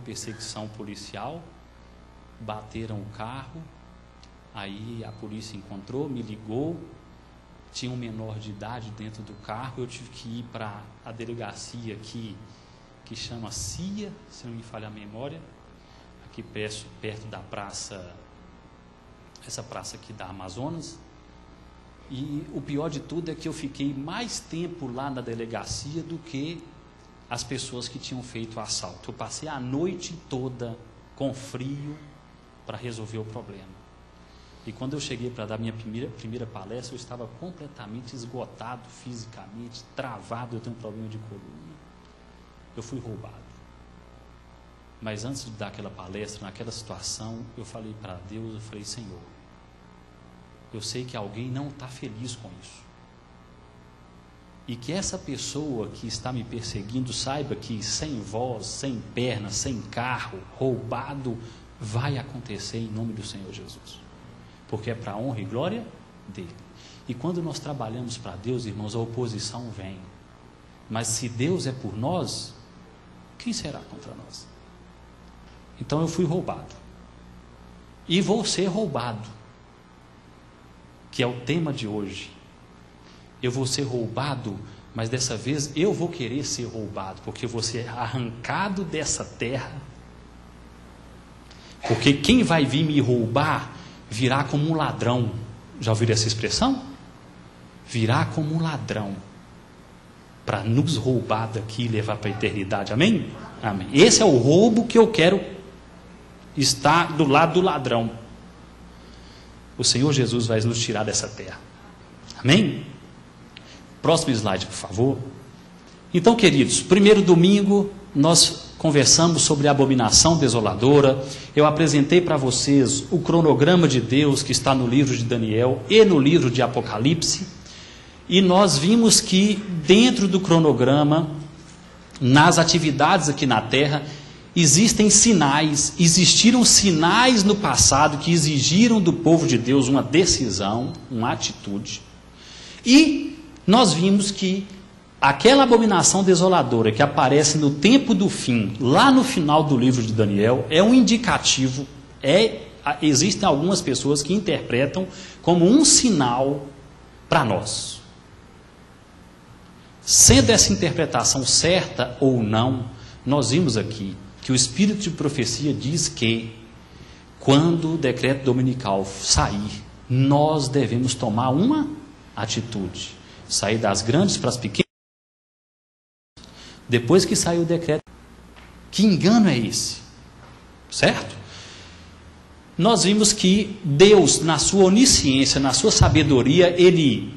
perseguição policial, bateram o carro, aí a polícia encontrou, me ligou, tinha um menor de idade dentro do carro, eu tive que ir para a delegacia aqui, que chama CIA, se não me falha a memória, aqui perto da praça, essa praça aqui da Amazonas. E o pior de tudo é que eu fiquei mais tempo lá na delegacia do que as pessoas que tinham feito o assalto. Eu passei a noite toda com frio para resolver o problema. E quando eu cheguei para dar minha primeira palestra, eu estava completamente esgotado fisicamente, travado, eu tenho um problema de coluna. Eu fui roubado. Mas antes de dar aquela palestra, naquela situação, eu falei para Deus, eu falei, Senhor, eu sei que alguém não está feliz com isso. E que essa pessoa que está me perseguindo saiba que sem voz, sem perna, sem carro, roubado, vai acontecer em nome do Senhor Jesus. Porque é para a honra e glória dele. E quando nós trabalhamos para Deus, irmãos, a oposição vem. Mas se Deus é por nós, quem será contra nós? Então eu fui roubado. E vou ser roubado. Que é o tema de hoje. Eu vou ser roubado, mas dessa vez eu vou querer ser roubado, porque eu vou ser arrancado dessa terra. Porque quem vai vir me roubar virá como um ladrão. Já ouviram essa expressão? Virá como um ladrão para nos roubar daqui e levar para a eternidade. Amém? Amém. Esse é o roubo que eu quero estar do lado do ladrão. O Senhor Jesus vai nos tirar dessa terra. Amém? Próximo slide, por favor. Então, queridos, primeiro domingo nós conversamos sobre a abominação desoladora. Eu apresentei para vocês o cronograma de Deus que está no livro de Daniel e no livro de Apocalipse. E nós vimos que dentro do cronograma, nas atividades aqui na terra, existem sinais, existiram sinais no passado que exigiram do povo de Deus uma decisão, uma atitude. E nós vimos que aquela abominação desoladora que aparece no tempo do fim, lá no final do livro de Daniel, é um indicativo, existem algumas pessoas que interpretam como um sinal para nós. Sendo essa interpretação certa ou não, nós vimos aqui que o Espírito de profecia diz que, quando o decreto dominical sair, nós devemos tomar uma atitude. Sair das grandes para as pequenas. Depois que sair o decreto, que engano é esse? Certo? Nós vimos que Deus, na sua onisciência, na sua sabedoria, Ele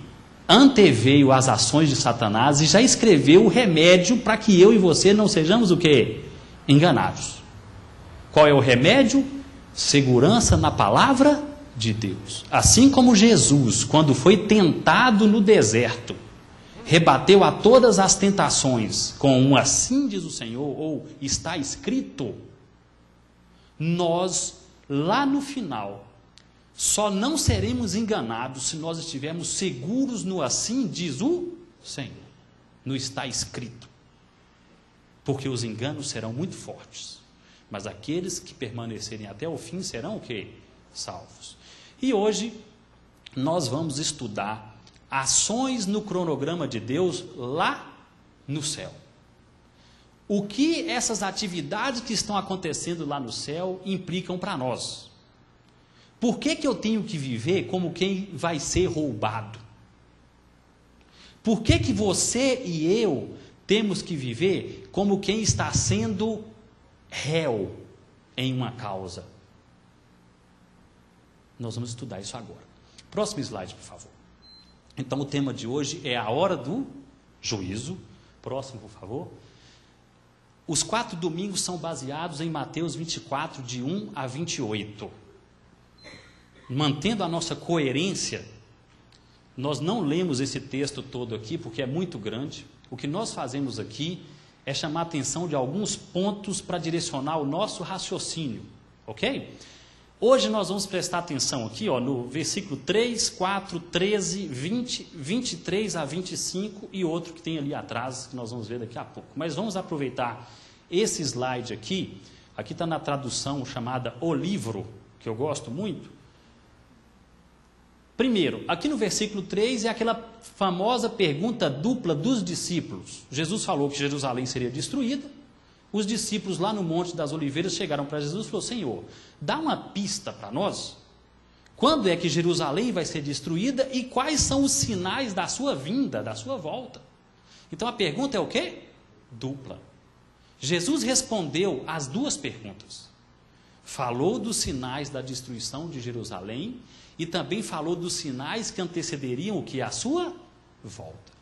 anteveio as ações de Satanás e já escreveu o remédio para que eu e você não sejamos o quê? Enganados. Qual é o remédio? Segurança na palavra de Deus. Assim como Jesus, quando foi tentado no deserto, rebateu a todas as tentações com um assim diz o Senhor, ou está escrito, nós, lá no final, só não seremos enganados se nós estivermos seguros no assim diz o Senhor, no está escrito. Porque os enganos serão muito fortes, mas aqueles que permanecerem até o fim serão o quê? Salvos. E hoje nós vamos estudar ações no cronograma de Deus lá no céu. O que essas atividades que estão acontecendo lá no céu implicam para nós? Por que eu tenho que viver como quem vai ser roubado? Por que você e eu temos que viver como quem está sendo réu em uma causa? Nós vamos estudar isso agora. Próximo slide, por favor. Então, o tema de hoje é a hora do juízo. Próximo, por favor. Os 4 domingos são baseados em Mateus 24, de 1 a 28. Mantendo a nossa coerência, nós não lemos esse texto todo aqui, porque é muito grande. O que nós fazemos aqui é chamar a atenção de alguns pontos para direcionar o nosso raciocínio, ok? Hoje nós vamos prestar atenção aqui, ó, no versículo 3, 4, 13, 20, 23 a 25 e outro que tem ali atrás, que nós vamos ver daqui a pouco. Mas vamos aproveitar esse slide aqui, Aqui está na tradução chamada O Livro, que eu gosto muito. Primeiro, aqui no versículo 3 é aquela famosa pergunta dupla dos discípulos. Jesus falou que Jerusalém seria destruída. Os discípulos lá no Monte das Oliveiras chegaram para Jesus e falaram: Senhor, dá uma pista para nós. Quando é que Jerusalém vai ser destruída e quais são os sinais da sua vinda, da sua volta? Então a pergunta é o quê? Dupla. Jesus respondeu às duas perguntas. Falou dos sinais da destruição de Jerusalém e também falou dos sinais que antecederiam o que? A sua volta.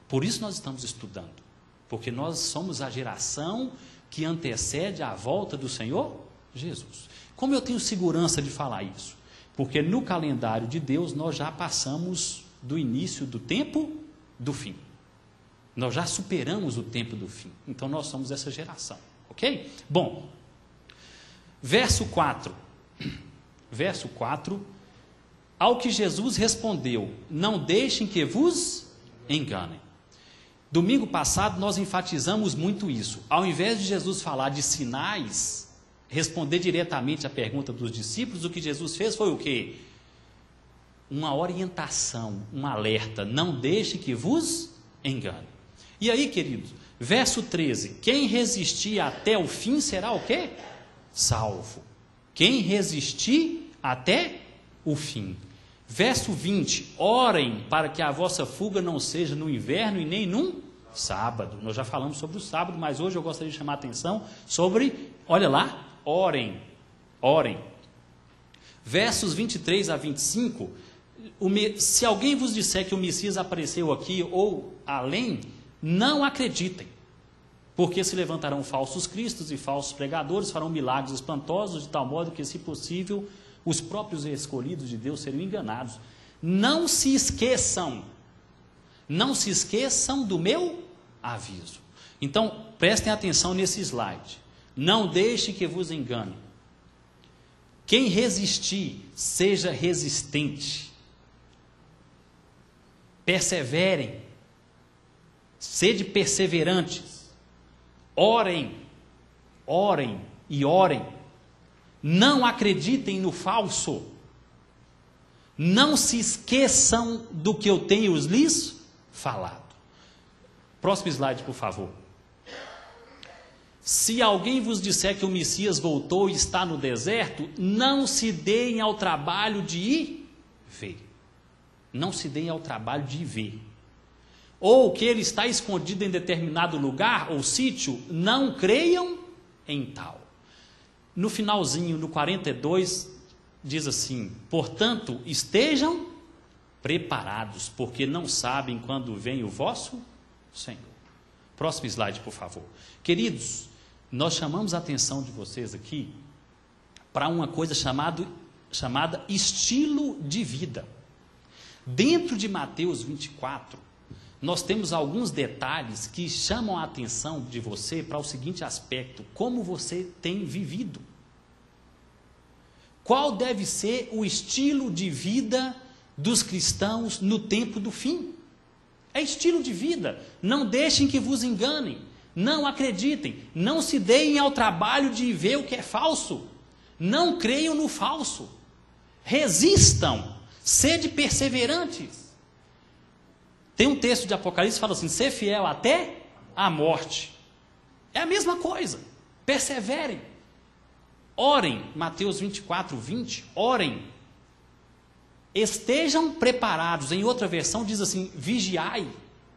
Por isso nós estamos estudando, porque nós somos a geração que antecede a volta do Senhor Jesus. Como eu tenho segurança de falar isso? Porque no calendário de Deus nós já passamos do início do tempo do fim. Nós já superamos o tempo do fim. Então nós somos essa geração, ok? Bom, verso 4. Verso 4. Ao que Jesus respondeu: não deixem que vos enganem. Domingo passado nós enfatizamos muito isso. Ao invés de Jesus falar de sinais, responder diretamente à pergunta dos discípulos, o que Jesus fez foi o quê? Uma orientação, um alerta: não deixe que vos engane. E aí, queridos, verso 13: quem resistir até o fim será o quê? Salvo. Quem resistir até o fim. Verso 20: orem para que a vossa fuga não seja no inverno e nem num sábado. Nós já falamos sobre o sábado, mas hoje eu gostaria de chamar a atenção sobre, olha lá, orem, orem. Versos 23 a 25, se alguém vos disser que o Messias apareceu aqui ou além, não acreditem, porque se levantarão falsos cristos e falsos pregadores, farão milagres espantosos, de tal modo que, se possível, os próprios escolhidos de Deus serão enganados. Não se esqueçam do meu aviso. Então, prestem atenção nesse slide. Não deixe que vos engane. Quem resistir, seja resistente. Perseverem. Sede perseverantes. Orem, orem e orem. Não acreditem no falso. Não se esqueçam do que eu tenho lhes falado. Próximo slide, por favor. Se alguém vos disser que o Messias voltou e está no deserto, não se deem ao trabalho de ir ver. Não se deem ao trabalho de ir ver. Ou que ele está escondido em determinado lugar ou sítio, não creiam em tal. No finalzinho, no 42, diz assim: portanto, estejam preparados, porque não sabem quando vem o vosso Senhor. Próximo slide, por favor. Queridos, nós chamamos a atenção de vocês aqui para uma coisa chamada estilo de vida. Dentro de Mateus 24, nós temos alguns detalhes que chamam a atenção de você para o seguinte aspecto: como você tem vivido. Qual deve ser o estilo de vida dos cristãos no tempo do fim? É estilo de vida. Não deixem que vos enganem. Não acreditem. Não se deem ao trabalho de ver o que é falso. Não creiam no falso. Resistam. Sede perseverantes. Tem um texto de Apocalipse que fala assim: ser fiel até a morte. É a mesma coisa. Perseverem. Orem. Mateus 24, 20. Orem. Estejam preparados. Em outra versão diz assim: vigiai,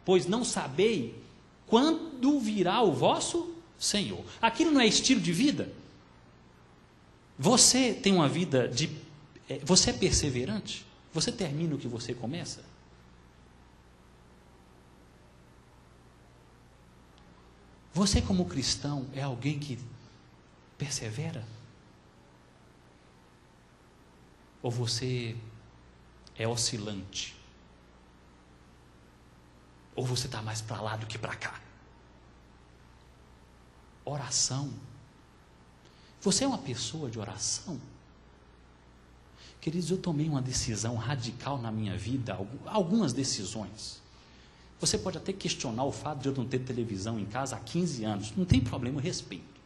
pois não sabei quando virá o vosso Senhor. Aquilo não é estilo de vida? Você tem uma vida de... Você é perseverante? Você termina o que você começa? Você, como cristão, é alguém que persevera? Ou você é oscilante? Ou você está mais para lá do que para cá? Oração. Você é uma pessoa de oração? Queridos, eu tomei uma decisão radical na minha vida, algumas decisões. Você pode até questionar o fato de eu não ter televisão em casa há 15 anos. Não tem problema, eu respeito.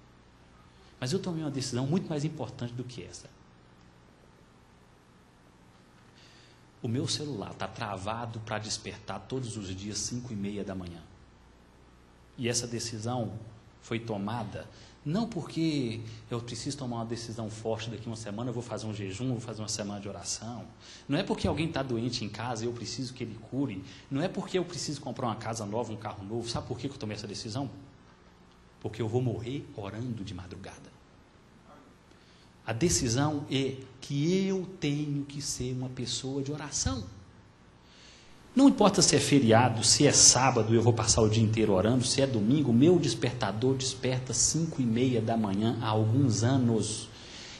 Mas eu tomei uma decisão muito mais importante do que essa. O meu celular está travado para despertar todos os dias 5h30 da manhã. E essa decisão foi tomada não porque eu preciso tomar uma decisão forte daqui a uma semana, eu vou fazer um jejum, vou fazer uma semana de oração. Não é porque alguém está doente em casa e eu preciso que ele cure. Não é porque eu preciso comprar uma casa nova, um carro novo. Sabe por que eu tomei essa decisão? Porque eu vou morrer orando de madrugada. A decisão é que eu tenho que ser uma pessoa de oração. Não importa se é feriado, se é sábado, eu vou passar o dia inteiro orando, se é domingo, meu despertador desperta 5h30 da manhã há alguns anos.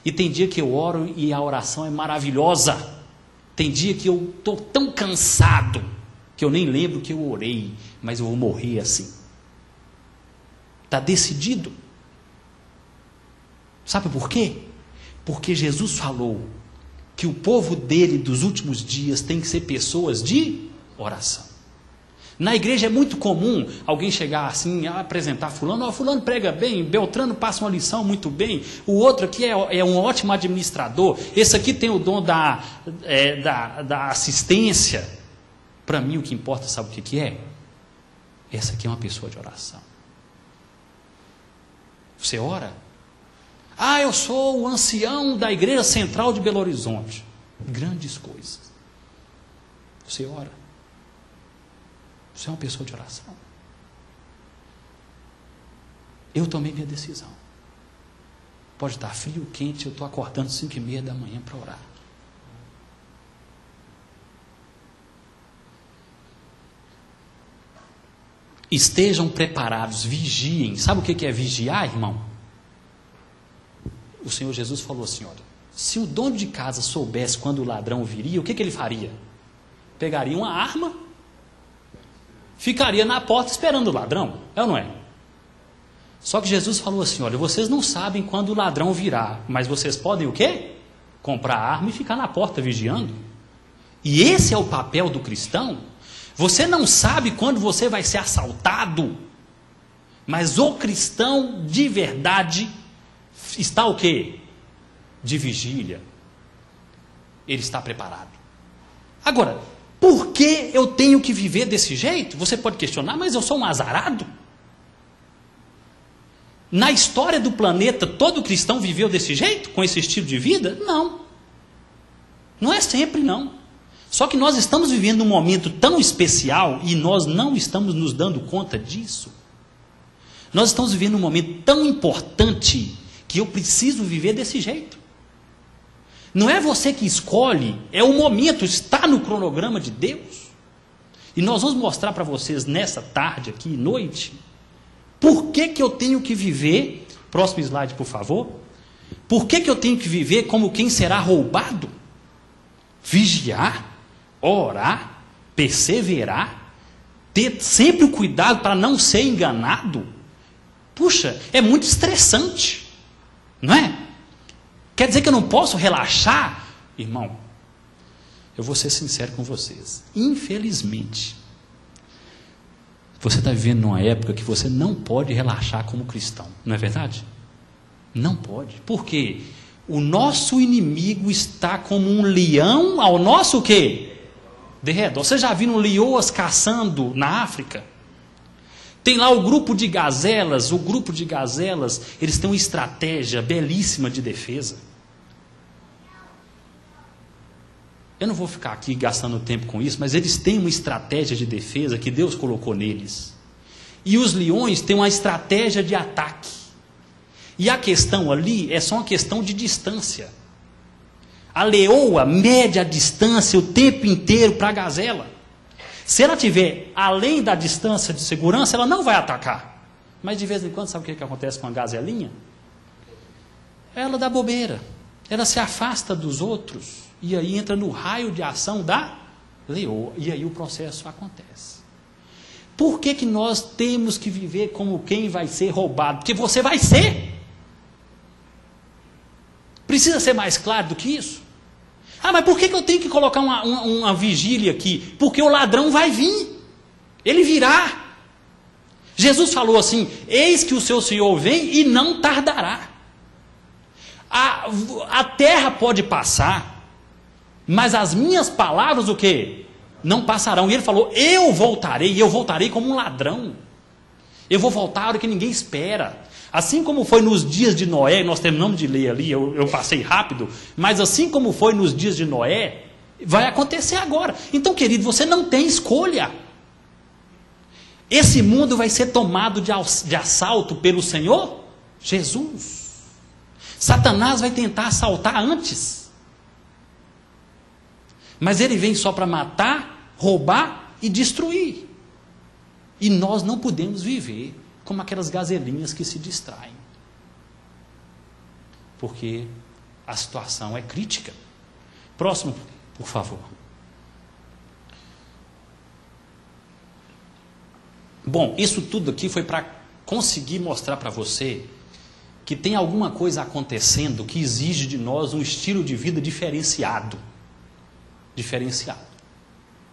E tem dia que eu oro e a oração é maravilhosa. Tem dia que eu estou tão cansado que eu nem lembro que eu orei, mas eu vou morrer assim. Está decidido. Sabe por quê? Porque Jesus falou que o povo dele dos últimos dias tem que ser pessoas de oração. Na igreja é muito comum alguém chegar assim, apresentar fulano, fulano prega bem, Beltrano passa uma lição muito bem, o outro aqui é um ótimo administrador, esse aqui tem o dom da assistência. Para mim o que importa, sabe o que é? Essa aqui é uma pessoa de oração. Você ora? Eu sou o ancião da igreja central de Belo Horizonte. Grandes coisas. Você ora? Você é uma pessoa de oração. Eu tomei minha decisão. Pode estar frio, quente, eu estou acordando 5h30 da manhã para orar. Estejam preparados, vigiem. Sabe o que é vigiar, irmão? O Senhor Jesus falou assim, olha, se o dono de casa soubesse quando o ladrão viria, o que ele faria? Pegaria uma arma, ficaria na porta esperando o ladrão, é ou não é? Só que Jesus falou assim, olha, vocês não sabem quando o ladrão virá, mas vocês podem o quê? Comprar arma e ficar na porta vigiando. E esse é o papel do cristão. Você não sabe quando você vai ser assaltado, mas o cristão de verdade está o quê? De vigília. Ele está preparado. Agora, por que eu tenho que viver desse jeito? Você pode questionar, mas eu sou um azarado? Na história do planeta, todo cristão viveu desse jeito? Com esse estilo de vida? Não. Não é sempre, não. Só que nós estamos vivendo um momento tão especial e nós não estamos nos dando conta disso. Nós estamos vivendo um momento tão importante que eu preciso viver desse jeito. Não é você que escolhe, é o momento, está no cronograma de Deus. E nós vamos mostrar para vocês nessa tarde aqui, noite, por que eu tenho que viver, próximo slide por favor, por que eu tenho que viver como quem será roubado? Vigiar, orar, perseverar, ter sempre o cuidado para não ser enganado. Puxa, é muito estressante. Não é? Quer dizer que eu não posso relaxar? Irmão, eu vou ser sincero com vocês. Infelizmente, você está vivendo numa época que você não pode relaxar como cristão. Não é verdade? Não pode. Por quê? O nosso inimigo está como um leão ao nosso o quê? Derredor. Você já viu leoas caçando na África? Tem lá o grupo de gazelas, eles têm uma estratégia belíssima de defesa. Eu não vou ficar aqui gastando tempo com isso, mas eles têm uma estratégia de defesa que Deus colocou neles. E os leões têm uma estratégia de ataque. E a questão ali é só uma questão de distância. A leoa mede a distância o tempo inteiro para a gazela. Se ela estiver além da distância de segurança, ela não vai atacar. Mas de vez em quando, sabe o que acontece com a gazelinha? Ela dá bobeira. Ela se afasta dos outros. E aí entra no raio de ação da leoa. E aí o processo acontece. Por que nós temos que viver como quem vai ser roubado? Porque você vai ser. Precisa ser mais claro do que isso? Mas por que eu tenho que colocar uma vigília aqui? Porque o ladrão vai vir. Ele virá. Jesus falou assim, eis que o seu Senhor vem e não tardará. A terra pode passar, mas as minhas palavras o quê? Não passarão. E ele falou, eu voltarei como um ladrão. Eu vou voltar a hora que ninguém espera. Assim como foi nos dias de Noé, nós terminamos de ler ali, eu passei rápido, mas assim como foi nos dias de Noé, vai acontecer agora. Então, querido, você não tem escolha. Esse mundo vai ser tomado de assalto pelo Senhor Jesus. Satanás vai tentar assaltar antes. Mas ele vem só para matar, roubar e destruir. E nós não podemos viver como aquelas gazelinhas que se distraem. Porque a situação é crítica. Próximo, por favor. Bom, isso tudo aqui foi para conseguir mostrar para você que tem alguma coisa acontecendo que exige de nós um estilo de vida diferenciado. Diferenciado.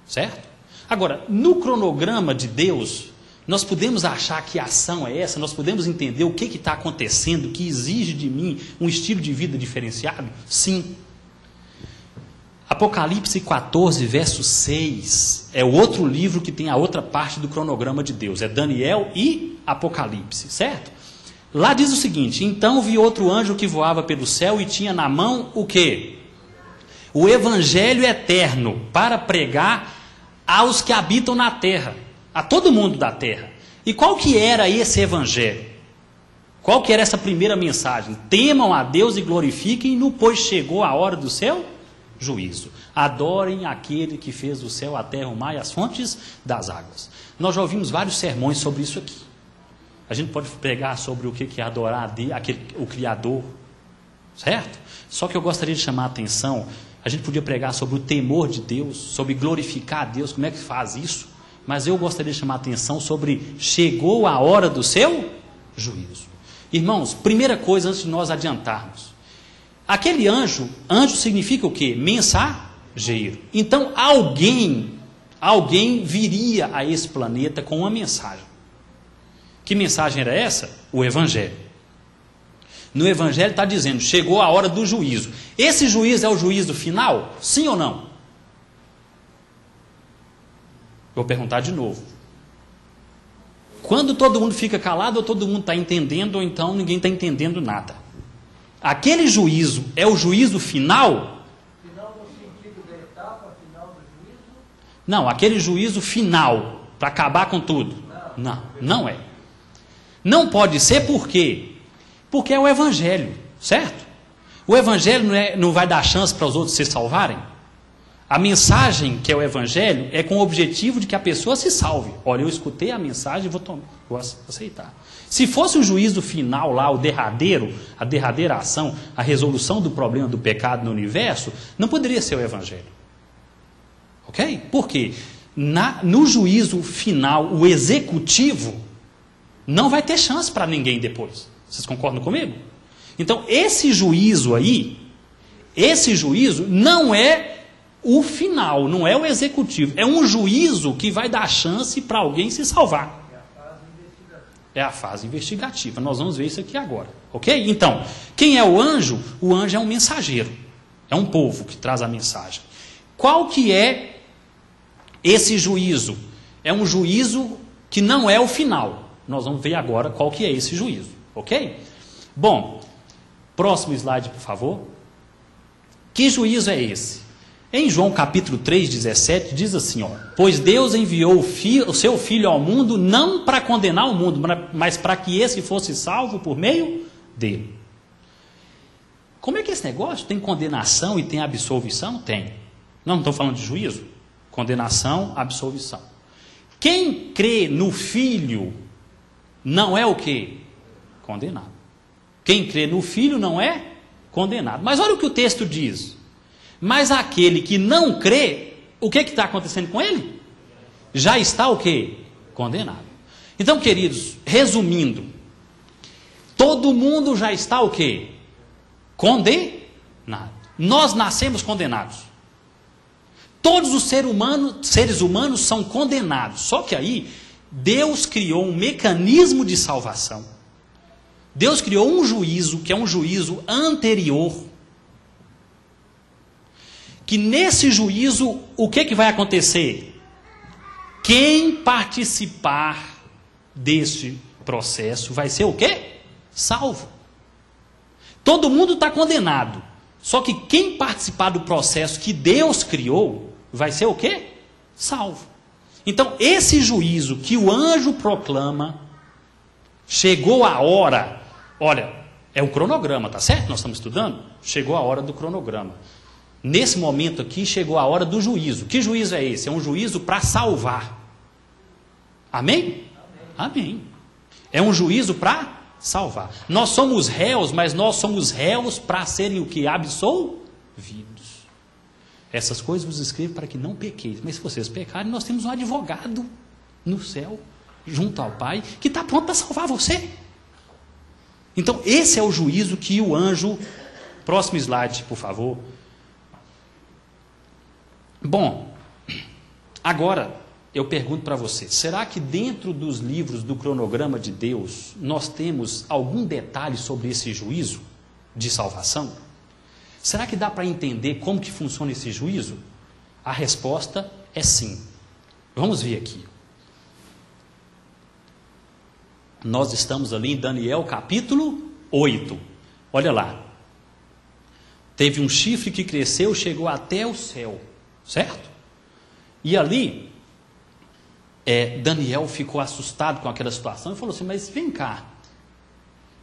Certo? Agora, no cronograma de Deus, nós podemos achar que a ação é essa, nós podemos entender o que está acontecendo, que exige de mim um estilo de vida diferenciado? Sim. Apocalipse 14, verso 6, é o outro livro que tem a outra parte do cronograma de Deus, é Daniel e Apocalipse, certo? Lá diz o seguinte, então vi outro anjo que voava pelo céu e tinha na mão o quê? O evangelho eterno para pregar aos que habitam na terra, a todo mundo da terra. E qual que era esse evangelho? Qual que era essa primeira mensagem? Temam a Deus e glorifiquem-no, pois chegou a hora do seu juízo. Adorem aquele que fez o céu, a terra, o mar e as fontes das águas. Nós já ouvimos vários sermões sobre isso aqui. A gente pode pregar sobre o que é adorar o Criador, certo? Só que eu gostaria de chamar a atenção, a gente podia pregar sobre o temor de Deus, sobre glorificar a Deus, como é que faz isso? Mas eu gostaria de chamar a atenção sobre chegou a hora do seu juízo. Irmãos, primeira coisa antes de nós adiantarmos. Aquele anjo significa o quê? Mensageiro. Então alguém viria a esse planeta com uma mensagem. Que mensagem era essa? O Evangelho. No Evangelho está dizendo, chegou a hora do juízo. Esse juízo é o juízo final? Sim ou não? Vou perguntar de novo. Quando todo mundo fica calado, ou todo mundo está entendendo, ou então ninguém está entendendo nada. Aquele juízo é o juízo final? Final no sentido da etapa, final do juízo? Não, aquele juízo final, para acabar com tudo. Não é. Não pode ser por quê? Porque é o Evangelho, certo? O Evangelho não vai dar chance para os outros se salvarem? A mensagem que é o Evangelho é com o objetivo de que a pessoa se salve. Olha, eu escutei a mensagem e vou aceitar. Se fosse o juízo final lá, o derradeiro, a derradeira ação, a resolução do problema do pecado no universo, não poderia ser o Evangelho. Ok? Por quê? No juízo final, o executivo não vai ter chance para ninguém depois. Vocês concordam comigo? Então, esse juízo aí, não é o final, não é o executivo. É um juízo que vai dar chance para alguém se salvar. É a fase investigativa. Nós vamos ver isso aqui agora. Ok? Então, quem é o anjo? O anjo é um mensageiro. É um povo que traz a mensagem. Qual que é esse juízo? É um juízo que não é o final. Nós vamos ver agora qual que é esse juízo. Ok? Bom, próximo slide, por favor. Que juízo é esse? Em João capítulo 3, 17, diz assim, ó, pois Deus enviou o seu Filho ao mundo, não para condenar o mundo, mas para que esse fosse salvo por meio dele. Como é que é esse negócio? Tem condenação e tem absolvição? Tem. Não estamos falando de juízo? Condenação, absolvição. Quem crê no Filho não é o quê? Condenado. Quem crê no Filho não é condenado. Mas olha o que o texto diz. Mas aquele que não crê, o que está acontecendo com ele? Já está o quê? Condenado. Então, queridos, resumindo, todo mundo já está o quê? Condenado. Nós nascemos condenados. Todos os seres humanos são condenados. Só que aí, Deus criou um mecanismo de salvação. Deus criou um juízo, que é um juízo anterior, que nesse juízo, o que vai acontecer? Quem participar deste processo vai ser o quê? Salvo. Todo mundo está condenado. Só que quem participar do processo que Deus criou, vai ser o quê? Salvo. Então, esse juízo que o anjo proclama, chegou a hora, olha, é um cronograma, tá certo? Nós estamos estudando? Chegou a hora do cronograma. Nesse momento aqui, chegou a hora do juízo. Que juízo é esse? É um juízo para salvar. Amém? Amém. É um juízo para salvar. Nós somos réus, mas nós somos réus para serem o que? Absolvidos. Essas coisas vos escrevo para que não pequeis. Mas se vocês pecarem, nós temos um advogado no céu, junto ao Pai, que está pronto para salvar você. Então, esse é o juízo que o anjo... Próximo slide, por favor. Bom, agora eu pergunto para você, será que dentro dos livros do cronograma de Deus, nós temos algum detalhe sobre esse juízo de salvação? Será que dá para entender como que funciona esse juízo? A resposta é sim. Vamos ver aqui. Nós estamos ali em Daniel capítulo 8. Olha lá. Teve um chifre que cresceu, chegou até o céu. Certo? E ali, Daniel ficou assustado com aquela situação e falou assim, mas vem cá.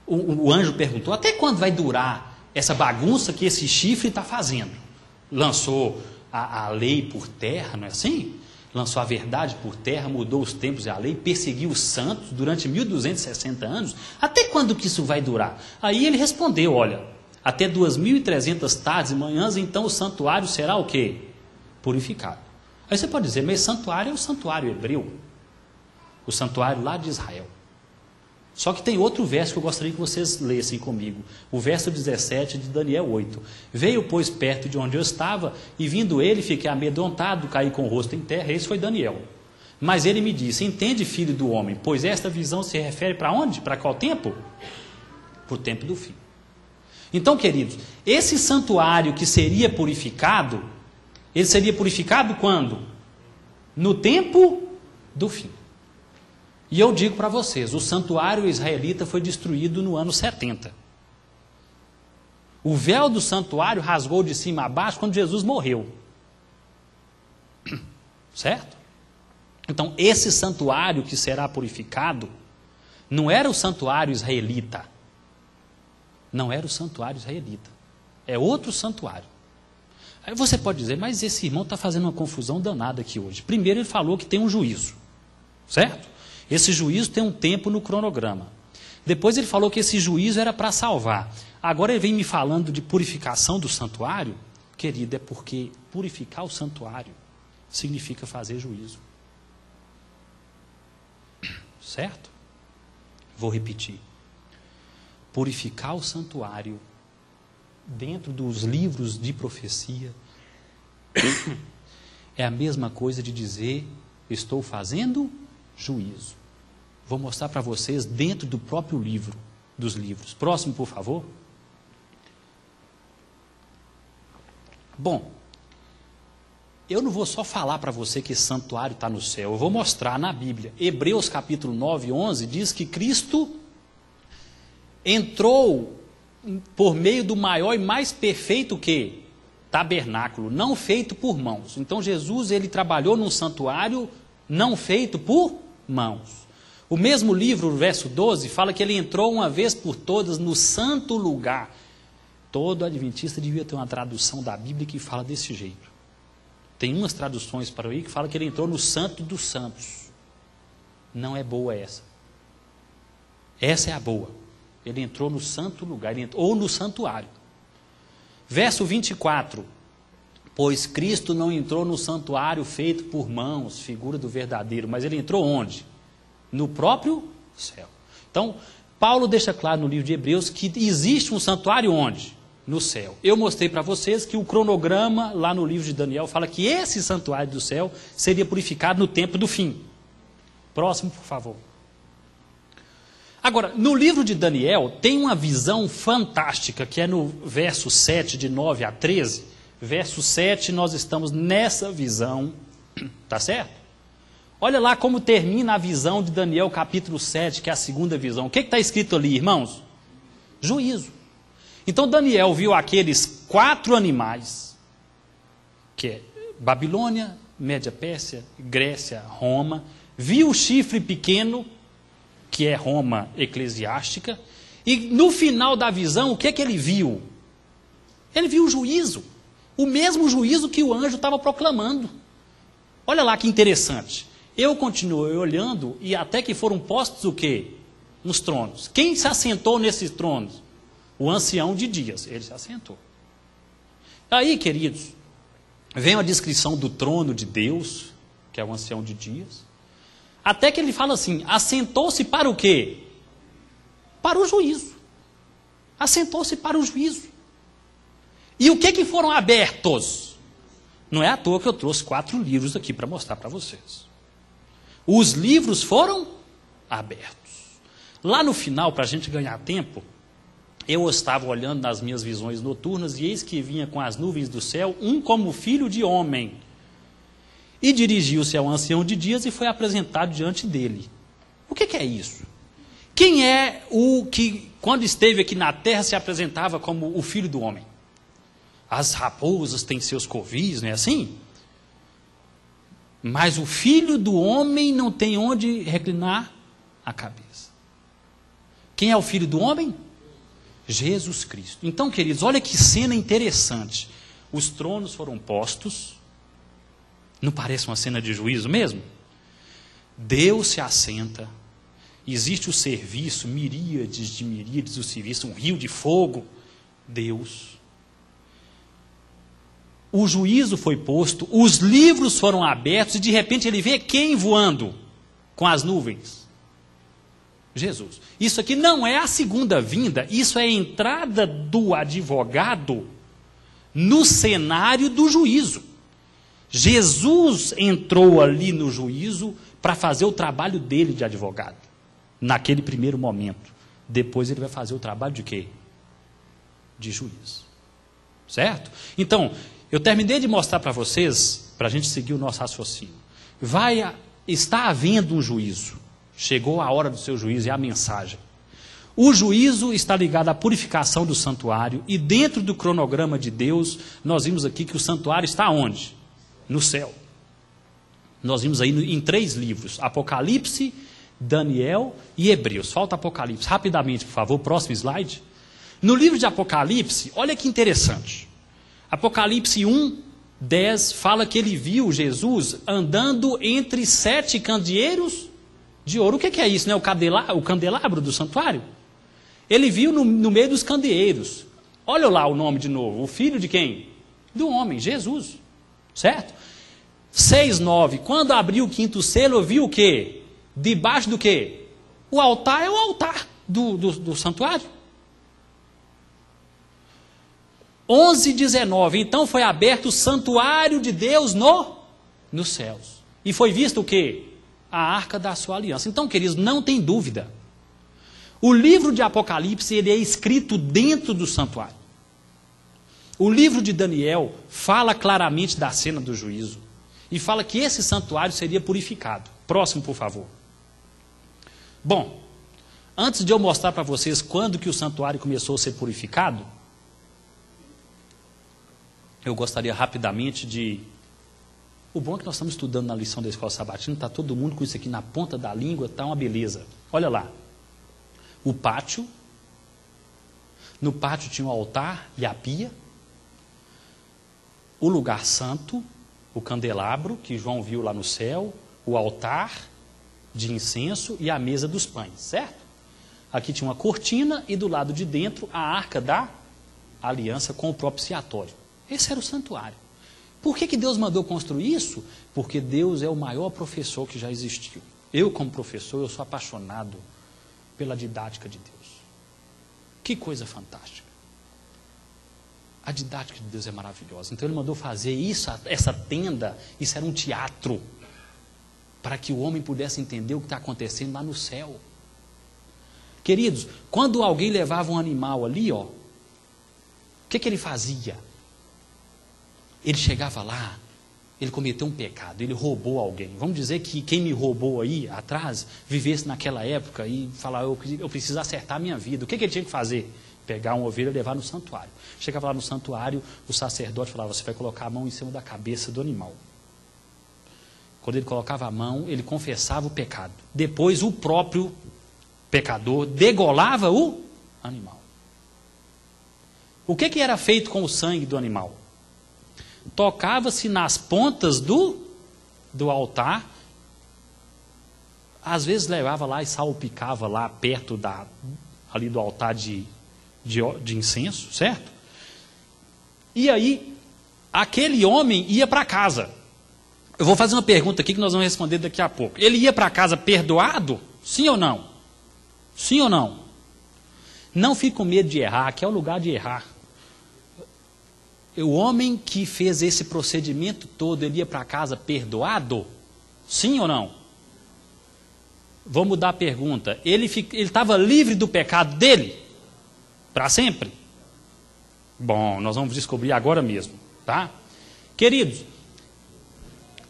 O anjo perguntou, até quando vai durar essa bagunça que esse chifre está fazendo? Lançou a lei por terra, não é assim? Lançou a verdade por terra, mudou os tempos e a lei, perseguiu os santos durante 1260 anos. Até quando que isso vai durar? Aí ele respondeu, olha, até 2300 tardes e manhãs, então o santuário será o quê? Purificado. Aí você pode dizer, mas santuário é o santuário hebreu, o santuário lá de Israel. Só que tem outro verso que eu gostaria que vocês lessem comigo, o verso 17 de Daniel 8. Veio, pois, perto de onde eu estava, e vindo ele, fiquei amedrontado, caí com o rosto em terra. Esse foi Daniel. Mas ele me disse, entende, filho do homem, pois esta visão se refere para onde? Para qual tempo? Para o tempo do fim. Então, queridos, esse santuário que seria purificado, ele seria purificado quando? No tempo do fim. E eu digo para vocês, o santuário israelita foi destruído no ano 70. O véu do santuário rasgou de cima a baixo quando Jesus morreu. Certo? Então, esse santuário que será purificado, não era o santuário israelita. Não era o santuário israelita. É outro santuário. Aí você pode dizer, mas esse irmão está fazendo uma confusão danada aqui hoje. Primeiro ele falou que tem um juízo, certo? Esse juízo tem um tempo no cronograma. Depois ele falou que esse juízo era para salvar. Agora ele vem me falando de purificação do santuário. Querido, é porque purificar o santuário significa fazer juízo. Certo? Vou repetir. Purificar o santuário dentro dos livros de profecia é a mesma coisa de dizer, estou fazendo juízo. Vou mostrar para vocês dentro do próprio livro, dos livros. Próximo, por favor. Bom, eu não vou só falar para você que esse santuário está no céu, eu vou mostrar na Bíblia. Hebreus capítulo 9, 11 diz que Cristo entrou por meio do maior e mais perfeito que? Tabernáculo, não feito por mãos. Então Jesus, ele trabalhou num santuário não feito por mãos. O mesmo livro, o verso 12, fala que ele entrou uma vez por todas no santo lugar. Todo adventista devia ter uma tradução da Bíblia que fala desse jeito. Tem umas traduções para aí que fala que ele entrou no santo dos santos. Não é boa essa. Essa é a boa. Ele entrou no santo lugar, ou no santuário. Verso 24. Pois Cristo não entrou no santuário feito por mãos, figura do verdadeiro, mas ele entrou onde? No próprio céu. Então, Paulo deixa claro no livro de Hebreus que existe um santuário onde? No céu. Eu mostrei para vocês que o cronograma lá no livro de Daniel fala que esse santuário do céu seria purificado no tempo do fim. Próximo, por favor. Agora, no livro de Daniel, tem uma visão fantástica, que é no verso 7, de 9 a 13. Verso 7, nós estamos nessa visão, tá certo? Olha lá como termina a visão de Daniel, capítulo 7, que é a segunda visão. O que está escrito ali, irmãos? Juízo. Então Daniel viu aqueles 4 animais, que é Babilônia, Média-Pérsia, Grécia, Roma. Viu o chifre pequeno, que é Roma eclesiástica. E no final da visão, o que é que ele viu? Ele viu o juízo. O mesmo juízo que o anjo estava proclamando. Olha lá que interessante. Eu continuei olhando e até que foram postos o quê? Nos tronos. Quem se assentou nesses tronos? O ancião de dias. Ele se assentou. Aí, queridos, vem a descrição do trono de Deus, que é o ancião de dias. Até que ele fala assim, assentou-se para o quê? Para o juízo. Assentou-se para o juízo. E o que foram abertos? Não é à toa que eu trouxe 4 livros aqui para mostrar para vocês. Os livros foram abertos. Lá no final, para a gente ganhar tempo, eu estava olhando nas minhas visões noturnas e eis que vinha com as nuvens do céu um como filho de homem. E dirigiu-se ao ancião de dias e foi apresentado diante dele. O que é isso? Quem é o que, quando esteve aqui na terra, se apresentava como o filho do homem? As raposas têm seus covis, não é assim? Mas o filho do homem não tem onde reclinar a cabeça. Quem é o filho do homem? Jesus Cristo. Então, queridos, olha que cena interessante. Os tronos foram postos. Não parece uma cena de juízo mesmo? Deus se assenta. Existe o serviço, miríades de miríades do serviço, um rio de fogo. Deus. O juízo foi posto, os livros foram abertos e de repente ele vê quem voando com as nuvens? Jesus. Isso aqui não é a segunda vinda, isso é a entrada do advogado no cenário do juízo. Jesus entrou ali no juízo para fazer o trabalho dele de advogado, naquele primeiro momento. Depois ele vai fazer o trabalho de quê? De juiz. Certo? Então, eu terminei de mostrar para vocês, para a gente seguir o nosso raciocínio. Está havendo um juízo. Chegou a hora do seu juízo, é a mensagem. O juízo está ligado à purificação do santuário, e dentro do cronograma de Deus, nós vimos aqui que o santuário está onde? No céu. Nós vimos aí em 3 livros, Apocalipse, Daniel e Hebreus. Falta Apocalipse. Rapidamente, por favor, próximo slide. No livro de Apocalipse, olha que interessante. Apocalipse 1, 10, fala que ele viu Jesus andando entre 7 candeeiros de ouro. O que é isso, né? O candelabro do santuário? Ele viu no meio dos candeeiros. Olha lá o nome de novo. O filho de quem? Do homem, Jesus. Certo? 6, 9. Quando abriu o 5º selo, viu o quê? Debaixo do quê? O altar é o altar do santuário. 11, 19. Então foi aberto o santuário de Deus nos céus. E foi visto o quê? A arca da sua aliança. Então, queridos, não tem dúvida. O livro de Apocalipse, ele é escrito dentro do santuário. O livro de Daniel fala claramente da cena do juízo. E fala que esse santuário seria purificado. Próximo, por favor. Bom, antes de eu mostrar para vocês quando que o santuário começou a ser purificado, eu gostaria rapidamente de... O bom é que nós estamos estudando na lição da Escola Sabatina, está todo mundo com isso aqui na ponta da língua, está uma beleza. Olha lá. O pátio. No pátio tinha o altar e a pia. O lugar santo, o candelabro, que João viu lá no céu. O altar de incenso e a mesa dos pães, certo? Aqui tinha uma cortina e do lado de dentro a arca da aliança com o propiciatório. Esse era o santuário. Por que Deus mandou construir isso? Porque Deus é o maior professor que já existiu. Eu, como professor, eu sou apaixonado pela didática de Deus. Que coisa fantástica. A didática de Deus é maravilhosa. Então Ele mandou fazer isso, essa tenda, isso era um teatro, para que o homem pudesse entender o que está acontecendo lá no céu. Queridos, quando alguém levava um animal ali, ó, o que ele fazia? Ele chegava lá, ele cometeu um pecado, ele roubou alguém. Vamos dizer que quem me roubou aí atrás, vivesse naquela época e falar, eu preciso acertar a minha vida. O que ele tinha que fazer? Pegar uma ovelha e levar no santuário. Chegava lá no santuário, o sacerdote falava, você vai colocar a mão em cima da cabeça do animal. Quando ele colocava a mão, ele confessava o pecado. Depois o próprio pecador degolava o animal. O que era feito com o sangue do animal? Tocava-se nas pontas do altar, às vezes levava lá e salpicava lá perto ali do altar de incenso, certo? E aí, aquele homem ia para casa. Eu vou fazer uma pergunta aqui que nós vamos responder daqui a pouco. Ele ia para casa perdoado? Sim ou não? Sim ou não? Não fique com medo de errar, aqui é o lugar de errar. O homem que fez esse procedimento todo, ele ia para casa perdoado? Sim ou não? Vou mudar a pergunta. Ele estava livre do pecado dele? Para sempre? Bom, nós vamos descobrir agora mesmo, tá? Queridos,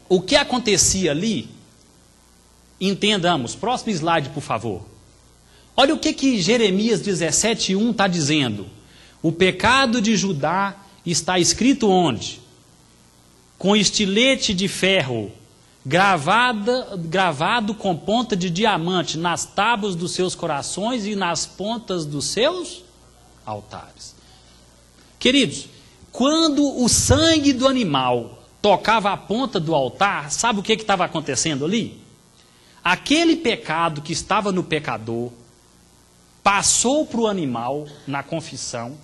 o que acontecia ali, entendamos. Próximo slide, por favor. Olha o que Jeremias 17:1 está dizendo. O pecado de Judá está escrito onde? Com estilete de ferro, gravado com ponta de diamante nas tábuas dos seus corações e nas pontas dos seus altares. Queridos, quando o sangue do animal tocava a ponta do altar, sabe o que estava acontecendo ali? Aquele pecado que estava no pecador passou para o animal na confissão.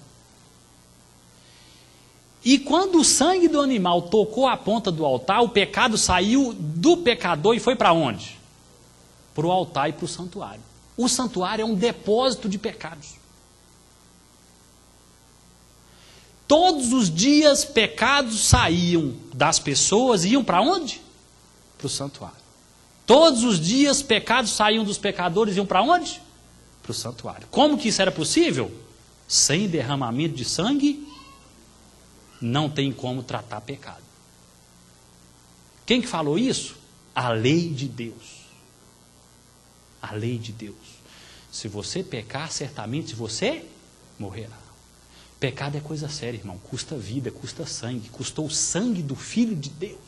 E quando o sangue do animal tocou a ponta do altar, o pecado saiu do pecador e foi para onde? Para o altar e para o santuário. O santuário é um depósito de pecados. Todos os dias pecados saíam das pessoas e iam para onde? Para o santuário. Todos os dias pecados saíam dos pecadores e iam para onde? Para o santuário. Como que isso era possível? Sem derramamento de sangue, não tem como tratar pecado. Quem que falou isso? A lei de Deus. A lei de Deus. Se você pecar, certamente você morrerá. Pecado é coisa séria, irmão. Custa vida, custa sangue. Custou o sangue do Filho de Deus.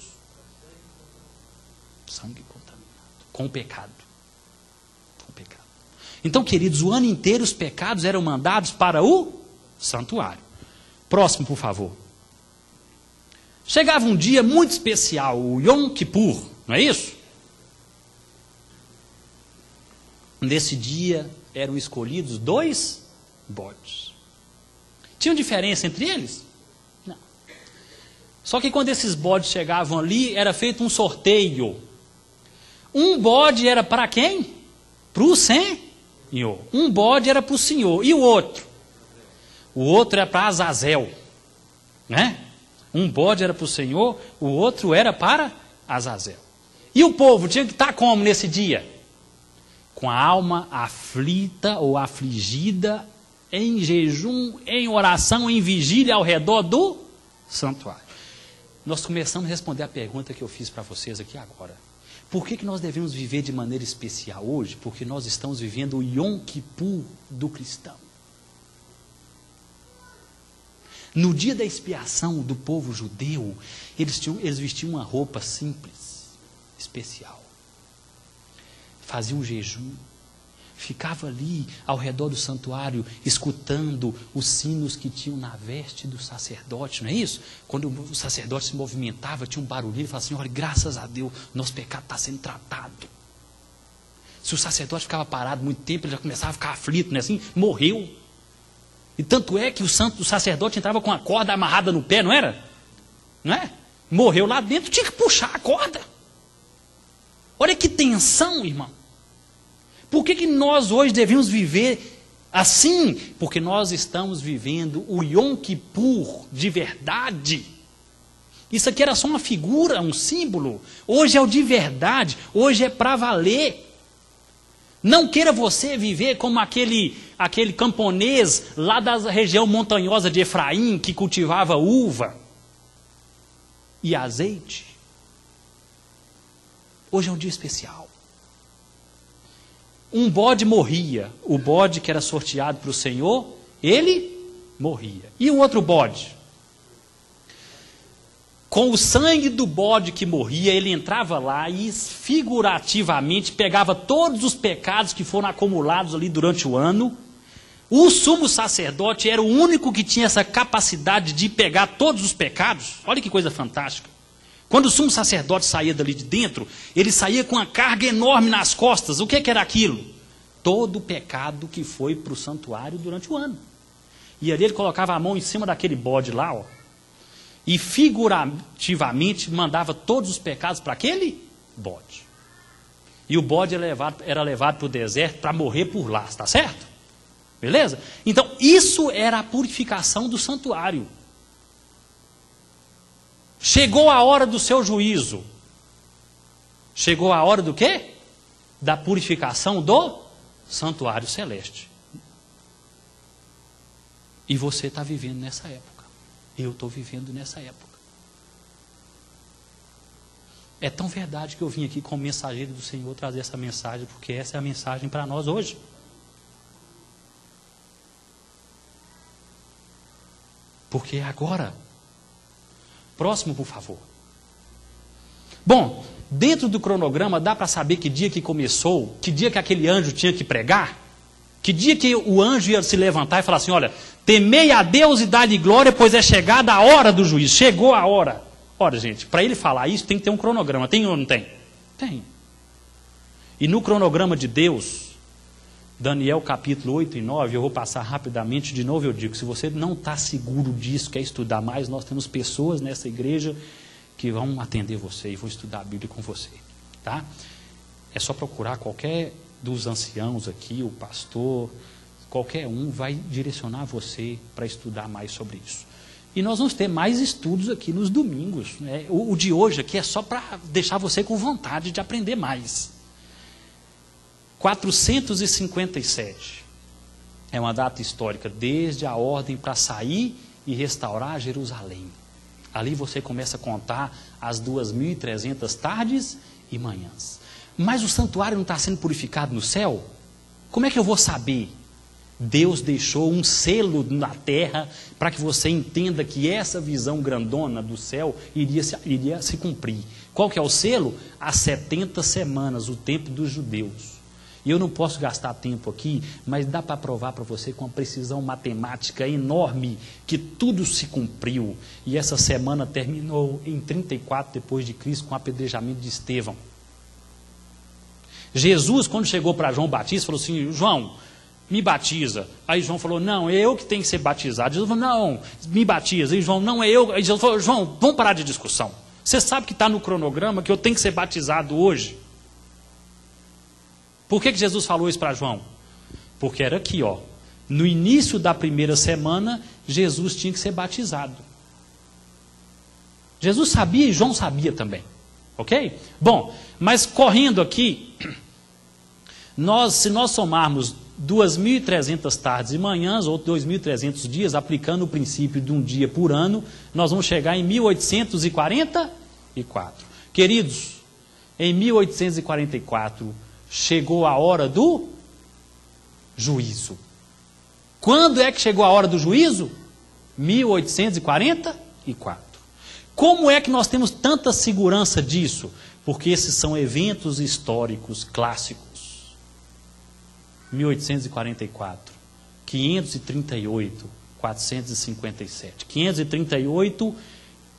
Sangue contaminado. Com o pecado. Com o pecado. Então, queridos, o ano inteiro os pecados eram mandados para o santuário. Próximo, por favor. Chegava um dia muito especial, o Yom Kippur, não é isso? Nesse dia eram escolhidos 2 bodes. Tinha diferença entre eles? Não. Só que quando esses bodes chegavam ali, era feito um sorteio. Um bode era para quem? Para o Senhor. Um bode era para o Senhor. E o outro? O outro era para Azazel. Né? Um bode era para o Senhor, o outro era para Azazel. E o povo tinha que estar como nesse dia? Com a alma aflita ou afligida, em jejum, em oração, em vigília ao redor do santuário. Nós começamos a responder a pergunta que eu fiz para vocês aqui agora. Por que nós devemos viver de maneira especial hoje? Porque nós estamos vivendo o Yom Kippur do cristão. No dia da expiação do povo judeu, eles vestiam uma roupa simples, especial. Faziam um jejum. Ficava ali ao redor do santuário, escutando os sinos que tinham na veste do sacerdote, não é isso? Quando o sacerdote se movimentava, tinha um barulho, ele falava assim, olha, graças a Deus, nosso pecado está sendo tratado. Se o sacerdote ficava parado muito tempo, ele já começava a ficar aflito, né? Assim, morreu. E tanto é que o sacerdote entrava com a corda amarrada no pé, não era? Não é? Morreu lá dentro, tinha que puxar a corda. Olha que tensão, irmão. Por que nós hoje devemos viver assim? Porque nós estamos vivendo o Yom Kippur de verdade. Isso aqui era só uma figura, um símbolo. Hoje é o de verdade, hoje é para valer. Não queira você viver como aquele camponês lá da região montanhosa de Efraim, que cultivava uva e azeite. Hoje é um dia especial. Um bode morria. O bode que era sorteado para o Senhor, ele morria. E o outro bode? Com o sangue do bode que morria, ele entrava lá e figurativamente pegava todos os pecados que foram acumulados ali durante o ano. O sumo sacerdote era o único que tinha essa capacidade de pegar todos os pecados. Olha que coisa fantástica. Quando o sumo sacerdote saía dali de dentro, ele saía com uma carga enorme nas costas. O que era aquilo? Todo o pecado que foi para o santuário durante o ano. E ali ele colocava a mão em cima daquele bode lá, ó, e figurativamente mandava todos os pecados para aquele bode. E o bode era levado para o deserto para morrer por lá, está certo? Beleza? Então, isso era a purificação do santuário. Chegou a hora do seu juízo. Chegou a hora do quê? Da purificação do santuário celeste. E você está vivendo nessa época. Eu estou vivendo nessa época. É tão verdade que eu vim aqui como mensageiro do Senhor trazer essa mensagem, porque essa é a mensagem para nós hoje. Porque é agora. Próximo, por favor. Bom, dentro do cronograma dá para saber que dia que começou, que dia que aquele anjo tinha que pregar, que dia que o anjo ia se levantar e falar assim, olha, temei a Deus e dá-lhe glória, pois é chegada a hora do juízo. Chegou a hora. Ora, gente, para ele falar isso tem que ter um cronograma. Tem ou não tem? Tem. E no cronograma de Deus, Daniel capítulo 8 e 9, eu vou passar rapidamente, de novo eu digo, se você não está seguro disso, quer estudar mais, nós temos pessoas nessa igreja que vão atender você e vão estudar a Bíblia com você. Tá? É só procurar qualquer dos anciãos aqui, o pastor, qualquer um vai direcionar você para estudar mais sobre isso. E nós vamos ter mais estudos aqui nos domingos. Né? O de hoje aqui é só para deixar você com vontade de aprender mais. 457 é uma data histórica, desde a ordem para sair e restaurar Jerusalém. Ali você começa a contar as 2.300 tardes e manhãs. Mas o santuário não está sendo purificado no céu? Como é que eu vou saber? Deus deixou um selo na terra para que você entenda que essa visão grandona do céu iria se cumprir. Qual que é o selo? As 70 semanas, o tempo dos judeus. E eu não posso gastar tempo aqui, mas dá para provar para você com uma precisão matemática enorme que tudo se cumpriu. E essa semana terminou em 34 depois de Cristo com o apedrejamento de Estevão. Jesus, quando chegou para João Batista, falou assim, João, me batiza. Aí João falou, não, é eu que tenho que ser batizado. Jesus falou, não, me batiza. E João, não é eu. Aí Jesus falou, João, vamos parar de discussão. Você sabe que está no cronograma que eu tenho que ser batizado hoje. Por que Jesus falou isso para João? Porque era aqui, ó. No início da primeira semana, Jesus tinha que ser batizado. Jesus sabia e João sabia também. Ok? Bom, mas correndo aqui, se nós somarmos 2.300 tardes e manhãs, ou 2.300 dias, aplicando o princípio de um dia por ano, nós vamos chegar em 1844. Queridos, em 1844, chegou a hora do juízo. Quando é que chegou a hora do juízo? 1844. Como é que nós temos tanta segurança disso? Porque esses são eventos históricos clássicos. 1844, 538, 457. 538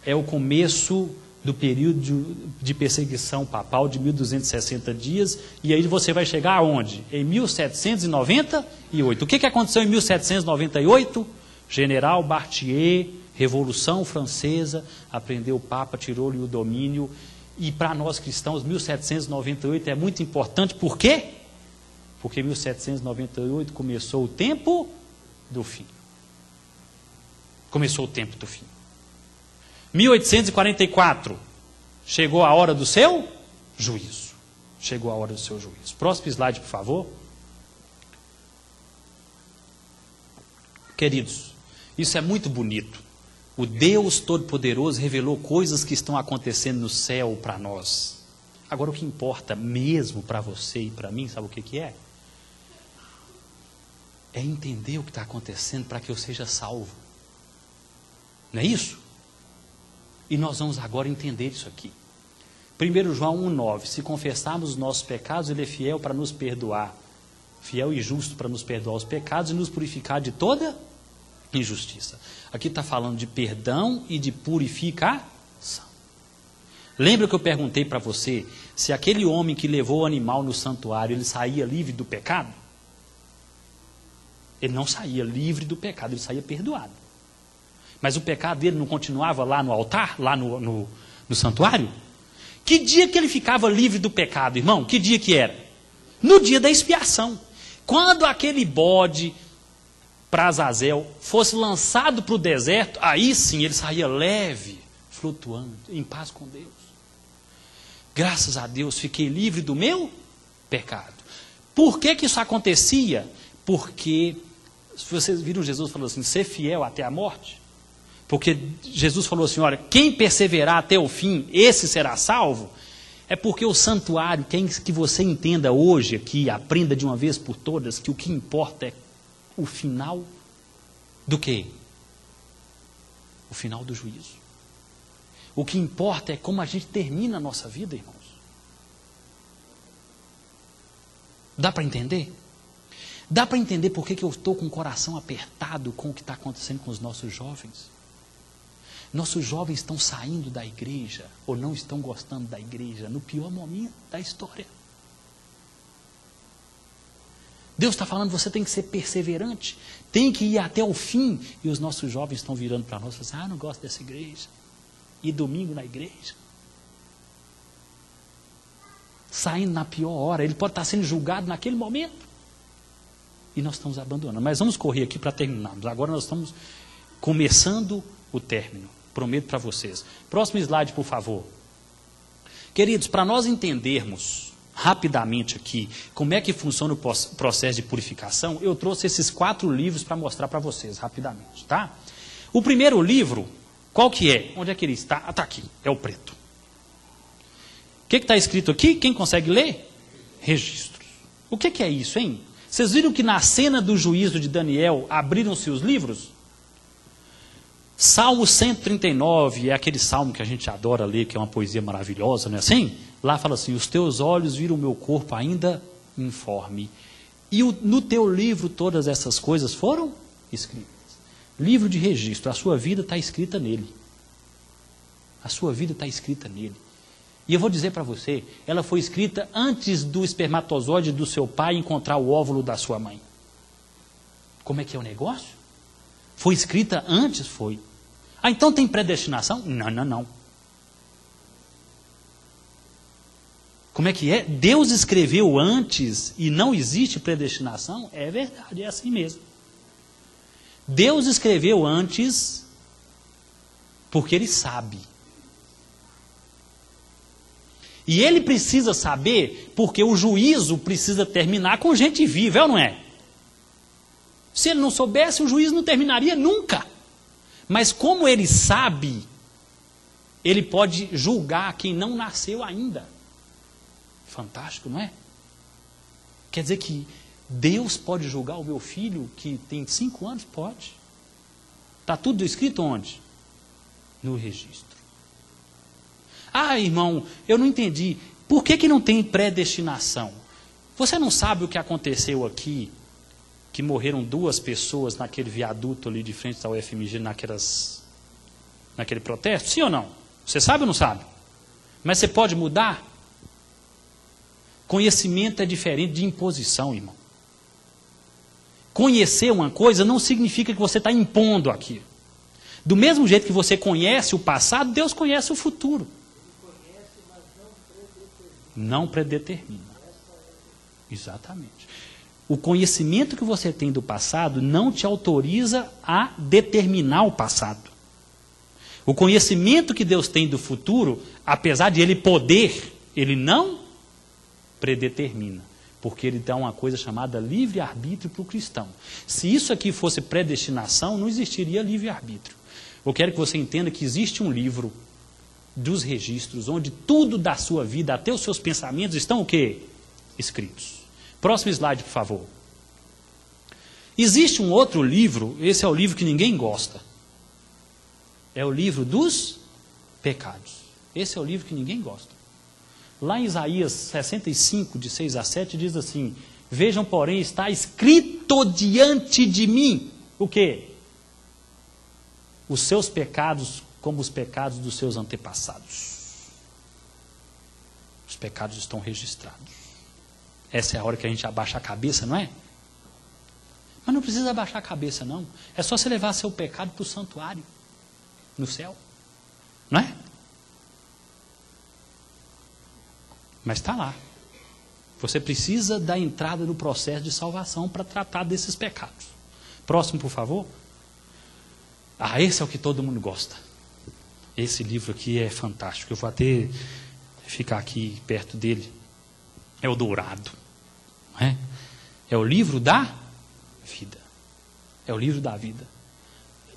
é o começo do período de perseguição papal de 1260 dias, e aí você vai chegar aonde? Em 1798. O que aconteceu em 1798? General Barthier, Revolução Francesa, aprendeu o Papa, tirou-lhe o domínio, e para nós cristãos, 1798 é muito importante, por quê? Porque em 1798 começou o tempo do fim. Começou o tempo do fim. 1844, chegou a hora do seu juízo. chegou a hora do seu juízo. Próximo slide, por favor. Queridos, isso é muito bonito. O Deus Todo-Poderoso revelou coisas que estão acontecendo no céu para nós. Agora, o que importa mesmo para você e para mim, sabe o que é? É entender o que está acontecendo para que eu seja salvo. Não é isso? E nós vamos agora entender isso aqui. 1 João 1,9. Se confessarmos os nossos pecados, Ele é fiel para nos perdoar. Fiel e justo para nos perdoar os pecados e nos purificar de toda injustiça. Aqui está falando de perdão e de purificação. Lembra que eu perguntei para você se aquele homem que levou o animal no santuário, ele saía livre do pecado? Ele não saía livre do pecado, ele saía perdoado. Mas o pecado dele não continuava lá no altar, lá no santuário? Que dia que ele ficava livre do pecado, irmão? Que dia que era? No dia da expiação. Quando aquele bode para Azazel fosse lançado para o deserto, aí sim ele saía leve, flutuando, em paz com Deus. Graças a Deus fiquei livre do meu pecado. Por que isso acontecia? Porque, vocês viram Jesus falou assim, ser fiel até a morte? Porque Jesus falou assim, olha, quem perseverar até o fim, esse será salvo. É porque o santuário, que você entenda hoje aqui, aprenda de uma vez por todas, que o que importa é o final do quê? O final do juízo. O que importa é como a gente termina a nossa vida, irmãos. Dá para entender? Dá para entender por que eu estou com o coração apertado com o que está acontecendo com os nossos jovens? Nossos jovens estão saindo da igreja, ou não estão gostando da igreja, no pior momento da história. Deus está falando, você tem que ser perseverante, tem que ir até o fim. E os nossos jovens estão virando para nós e falando assim, não gosto dessa igreja. E domingo na igreja. Saindo na pior hora, ele pode estar sendo julgado naquele momento. E nós estamos abandonando. Mas vamos correr aqui para terminarmos. Agora nós estamos começando o término. Prometo para vocês. Próximo slide, por favor. Queridos, para nós entendermos rapidamente aqui como é que funciona o processo de purificação, eu trouxe esses 4 livros para mostrar para vocês rapidamente, tá? O primeiro livro, qual que é? Onde é que ele está? Ah, está aqui, é o preto. O que está escrito aqui? Quem consegue ler? Registros. O que é isso, hein? Vocês viram que na cena do juízo de Daniel, abriram-se os livros? Salmo 139, é aquele salmo que a gente adora ler, que é uma poesia maravilhosa, não é assim? Lá fala assim, os teus olhos viram o meu corpo ainda informe. E no teu livro todas essas coisas foram escritas. Livro de registro, a sua vida está escrita nele. A sua vida está escrita nele. E eu vou dizer para você, ela foi escrita antes do espermatozoide do seu pai encontrar o óvulo da sua mãe. Como é que é o negócio? Foi escrita antes? Foi. Ah, então tem predestinação? Não. Como é que é? Deus escreveu antes e não existe predestinação? É verdade, é assim mesmo. Deus escreveu antes porque Ele sabe. E Ele precisa saber porque o juízo precisa terminar com gente viva, é ou não é? Se Ele não soubesse, o juízo não terminaria nunca. Mas como Ele sabe, Ele pode julgar quem não nasceu ainda. Fantástico, não é? Quer dizer que Deus pode julgar o meu filho que tem 5 anos? Pode. Está tudo escrito onde? No registro. Ah, irmão, eu não entendi. Por que não tem predestinação? Você não sabe o que aconteceu aqui? Que morreram 2 pessoas naquele viaduto ali de frente ao UFMG, naquele protesto? Sim ou não? Você sabe ou não sabe? Mas você pode mudar? Conhecimento é diferente de imposição, irmão. Conhecer uma coisa não significa que você está impondo aquilo. Do mesmo jeito que você conhece o passado, Deus conhece o futuro. Não predetermina. Exatamente. O conhecimento que você tem do passado não te autoriza a determinar o passado. O conhecimento que Deus tem do futuro, apesar de Ele poder, Ele não Predetermina. Porque ele dá uma coisa chamada livre-arbítrio para o cristão. Se isso aqui fosse predestinação, não existiria livre-arbítrio. Eu quero que você entenda que existe um livro dos registros, onde tudo da sua vida, até os seus pensamentos, estão o quê? Escritos. Próximo slide, por favor. Existe um outro livro, esse é o livro que ninguém gosta. É o livro dos pecados. Esse é o livro que ninguém gosta. Lá em Isaías 65, de 6 a 7, diz assim: vejam, porém, está escrito diante de mim, o quê? Os seus pecados como os pecados dos seus antepassados. Os pecados estão registrados. Essa é a hora que a gente abaixa a cabeça, não é? Mas não precisa abaixar a cabeça, não. É só você levar seu pecado para o santuário, no céu. Não é? Mas está lá. Você precisa da entrada no processo de salvação para tratar desses pecados. Próximo, por favor. Ah, esse é o que todo mundo gosta. Esse livro aqui é fantástico. Eu vou até ficar aqui perto dele. É o dourado. Não é? É o livro da vida. É o livro da vida.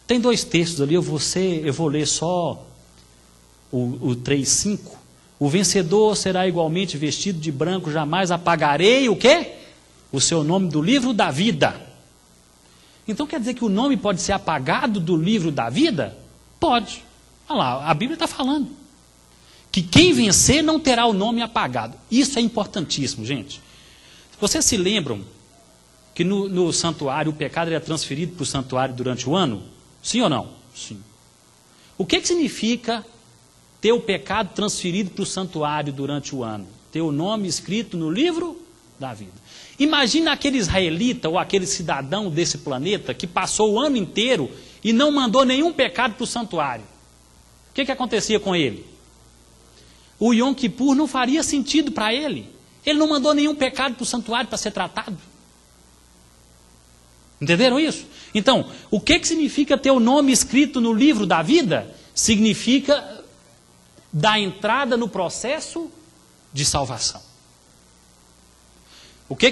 Tem 2 textos ali, eu vou ler só o 3:5. O vencedor será igualmente vestido de branco, jamais apagarei o quê? O seu nome do livro da vida. Então quer dizer que o nome pode ser apagado do livro da vida? Pode. Olha lá, a Bíblia está falando. Que quem vencer não terá o nome apagado. Isso é importantíssimo, gente. Vocês se lembram que no santuário o pecado era transferido para o santuário durante o ano? Sim ou não? Sim. O que significa ter o pecado transferido para o santuário durante o ano? Ter o nome escrito no livro da vida. Imagina aquele israelita ou aquele cidadão desse planeta que passou o ano inteiro e não mandou nenhum pecado para o santuário. O que acontecia com ele? O Yom Kippur não faria sentido para ele. Ele não mandou nenhum pecado para o santuário para ser tratado. Entenderam isso? Então, o que significa ter o nome escrito no livro da vida? Significa dar entrada no processo de salvação. O que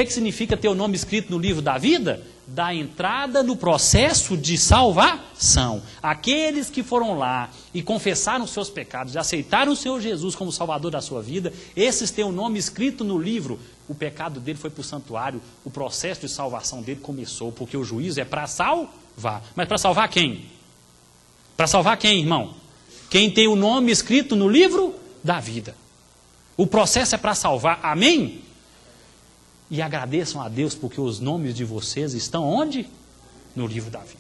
significa ter o nome escrito no livro da vida? Dar entrada no processo de salvação. Aqueles que foram lá e confessaram os seus pecados, e aceitaram o Senhor Jesus como Salvador da sua vida, esses têm o nome escrito no livro. O pecado dele foi para o santuário, o processo de salvação dele começou, porque o juízo é para salvar. Mas para salvar quem? Para salvar quem, irmão? Quem tem o nome escrito no livro da vida. O processo é para salvar, amém? E agradeçam a Deus porque os nomes de vocês estão onde? No livro da vida.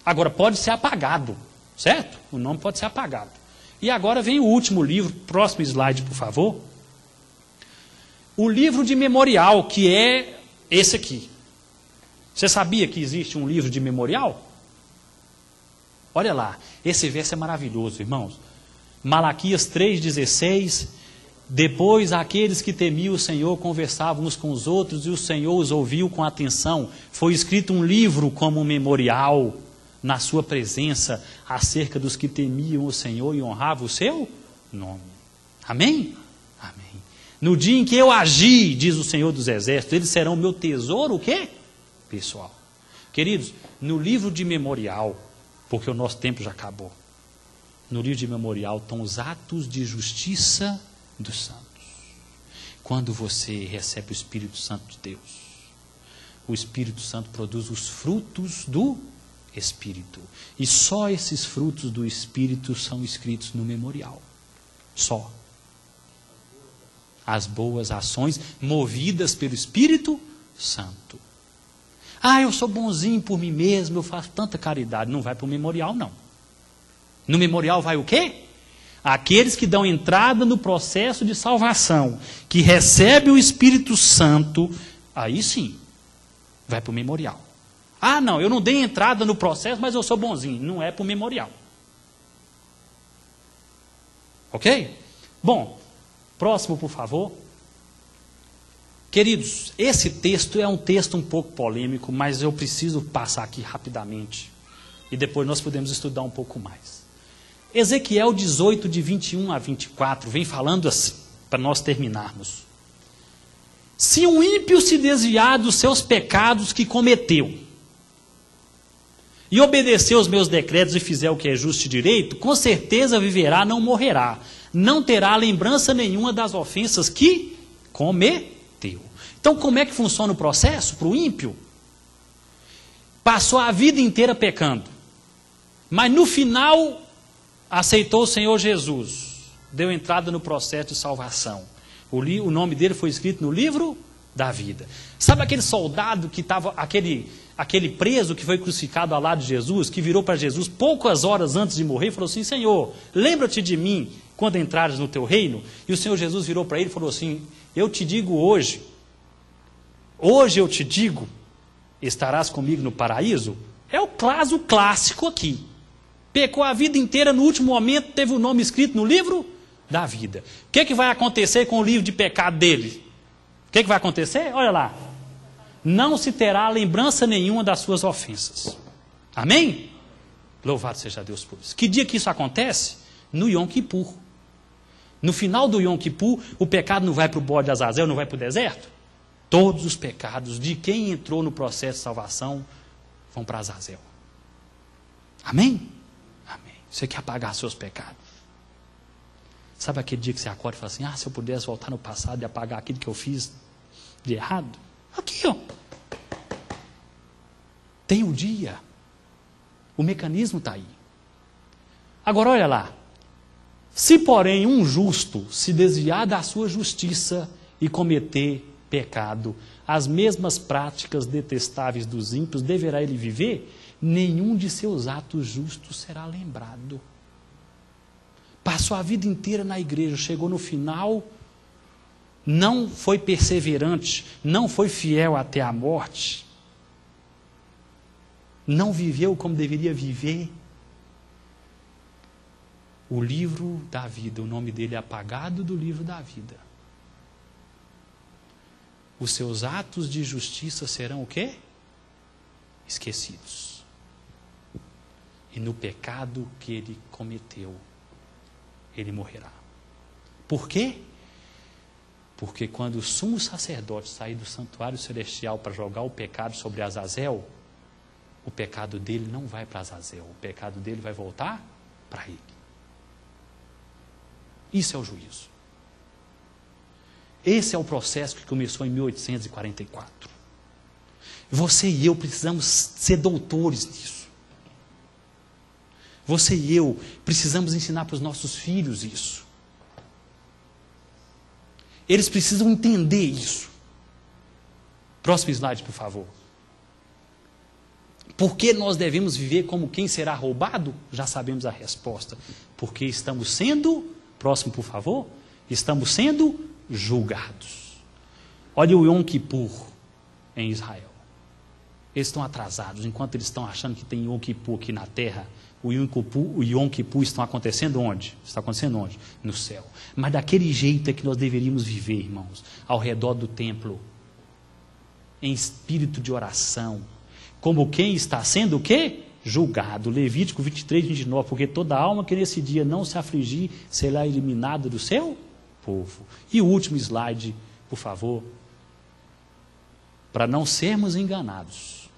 Agora pode ser apagado, certo? O nome pode ser apagado. E agora vem o último livro, próximo slide, por favor. O livro de memorial, que é esse aqui. Você sabia que existe um livro de memorial? Olha lá, esse verso é maravilhoso, irmãos. Malaquias 3,16. Depois aqueles que temiam o Senhor conversavam uns com os outros e o Senhor os ouviu com atenção. Foi escrito um livro como um memorial na sua presença acerca dos que temiam o Senhor e honravam o seu nome. Amém? Amém. No dia em que eu agi, diz o Senhor dos Exércitos, eles serão meu tesouro, o quê? Pessoal. Queridos, no livro de memorial, porque o nosso tempo já acabou, no livro de memorial estão os atos de justiça dos santos. Quando você recebe o Espírito Santo de Deus, o Espírito Santo produz os frutos do Espírito. E só esses frutos do Espírito são escritos no memorial. Só. As boas ações movidas pelo Espírito Santo. Ah, eu sou bonzinho por mim mesmo, eu faço tanta caridade. Não vai para o memorial, não. No memorial vai o quê? Aqueles que dão entrada no processo de salvação, que recebem o Espírito Santo, aí sim, vai para o memorial. Ah, não, eu não dei entrada no processo, mas eu sou bonzinho. Não é para o memorial. Ok? Bom, próximo, por favor. Queridos, esse texto é um texto um pouco polêmico, mas eu preciso passar aqui rapidamente. E depois nós podemos estudar um pouco mais. Ezequiel 18, de 21 a 24, vem falando assim, para nós terminarmos. Se um ímpio se desviar dos seus pecados que cometeu, e obedecer os meus decretos e fizer o que é justo e direito, com certeza viverá, não morrerá. Não terá lembrança nenhuma das ofensas que cometeu. Então, como é que funciona o processo para o ímpio? Passou a vida inteira pecando, mas no final aceitou o Senhor Jesus, deu entrada no processo de salvação. O nome dele foi escrito no livro da vida. Sabe aquele soldado que estava, aquele preso que foi crucificado ao lado de Jesus, que virou para Jesus poucas horas antes de morrer e falou assim: Senhor, lembra-te de mim quando entrares no teu reino? E o Senhor Jesus virou para ele e falou assim: eu te digo hoje eu te digo, estarás comigo no paraíso. É o caso clássico aqui. Pecou a vida inteira, no último momento teve o nome escrito no livro da vida. O que vai acontecer com o livro de pecado dele? O que vai acontecer? Olha lá. Não se terá lembrança nenhuma das suas ofensas. Amém? Louvado seja Deus por isso. Que dia que isso acontece? No Yom Kippur. No final do Yom Kippur, o pecado não vai para o bode de Azazel, não vai para o deserto? Todos os pecados de quem entrou no processo de salvação vão para Azazel. Amém? Amém. Você quer apagar seus pecados? Sabe aquele dia que você acorda e fala assim: se eu pudesse voltar no passado e apagar aquilo que eu fiz de errado? Aqui, ó. Tem um dia. O mecanismo está aí. Agora, olha lá. Se, porém, um justo se desviar da sua justiça e cometer pecado, as mesmas práticas detestáveis dos ímpios deverá ele viver, nenhum de seus atos justos será lembrado. Passou a vida inteira na igreja, chegou no final, não foi perseverante, não foi fiel até a morte, não viveu como deveria viver. O livro da vida, o nome dele é apagado do livro da vida. Os seus atos de justiça serão o quê? Esquecidos. E no pecado que ele cometeu, ele morrerá. Por quê? Porque quando o sumo sacerdote sair do santuário celestial para jogar o pecado sobre Azazel, o pecado dele não vai para Azazel, o pecado dele vai voltar para ele. Isso é o juízo. Esse é o processo que começou em 1844. Você e eu precisamos ser doutores nisso. Você e eu precisamos ensinar para os nossos filhos isso. Eles precisam entender isso. Próximo slide, por favor. Por que nós devemos viver como quem será roubado? Já sabemos a resposta. Porque estamos sendo, próximo, por favor, estamos sendo julgados. Olha o Yom Kippur em Israel. Eles estão atrasados. Enquanto eles estão achando que tem Yom Kippur aqui na terra, o Yom Kippur está acontecendo onde? Está acontecendo onde? No céu. Mas daquele jeito é que nós deveríamos viver, irmãos, ao redor do templo, em espírito de oração, como quem está sendo o quê? Julgado. Levítico 23, 29, porque toda alma que nesse dia não se afligir será eliminada do seu povo. E o último slide, por favor. Para não sermos enganados,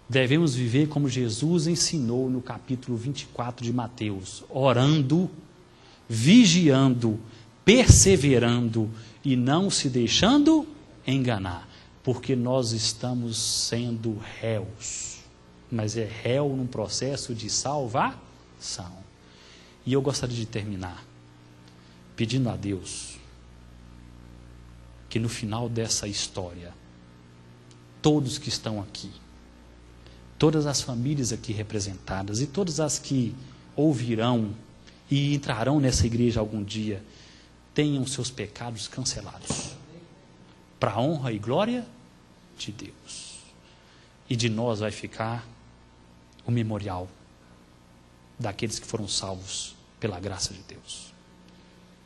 devemos viver como Jesus ensinou no capítulo 24 de Mateus, orando, vigiando, perseverando e não se deixando enganar, porque nós estamos sendo réus, mas é réu num processo de salvação. E eu gostaria de terminar pedindo a Deus que no final dessa história, todos que estão aqui, todas as famílias aqui representadas e todas as que ouvirão e entrarão nessa igreja algum dia, tenham seus pecados cancelados, para a honra e glória de Deus. E de nós vai ficar o memorial daqueles que foram salvos pela graça de Deus.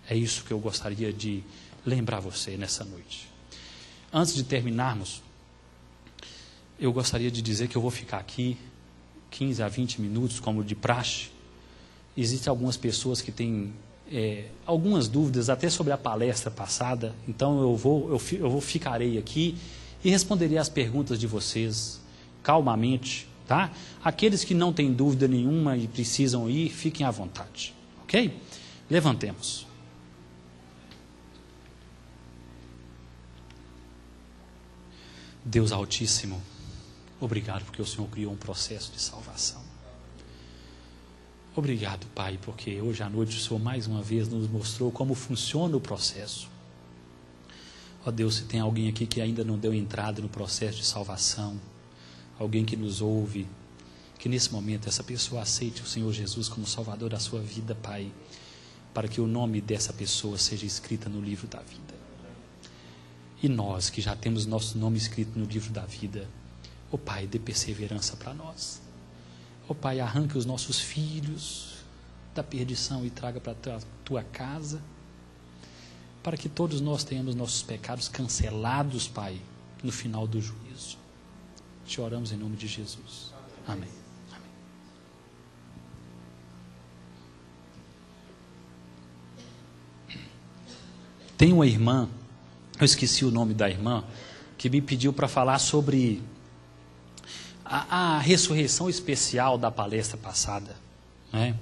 É isso que eu gostaria de lembrar você nessa noite. Antes de terminarmos, eu gostaria de dizer que eu vou ficar aqui 15 a 20 minutos, como de praxe. Existem algumas pessoas que têm algumas dúvidas até sobre a palestra passada, então eu ficarei aqui e responderei as perguntas de vocês calmamente, tá? Aqueles que não têm dúvida nenhuma e precisam ir, fiquem à vontade, ok? Levantemos. Deus Altíssimo, obrigado porque o Senhor criou um processo de salvação. Obrigado, Pai, porque hoje à noite o Senhor mais uma vez nos mostrou como funciona o processo. Ó Deus, se tem alguém aqui que ainda não deu entrada no processo de salvação, alguém que nos ouve, que nesse momento essa pessoa aceite o Senhor Jesus como Salvador da sua vida, Pai, para que o nome dessa pessoa seja escrito no livro da vida. E nós, que já temos nosso nome escrito no livro da vida, ó Pai, dê perseverança para nós. Ó Pai, arranque os nossos filhos da perdição e traga para a tua casa, para que todos nós tenhamos nossos pecados cancelados, Pai, no final do juízo. Te oramos em nome de Jesus. Amém. Amém. Tem uma irmã, eu esqueci o nome da irmã, que me pediu para falar sobre a ressurreição especial da palestra passada, né?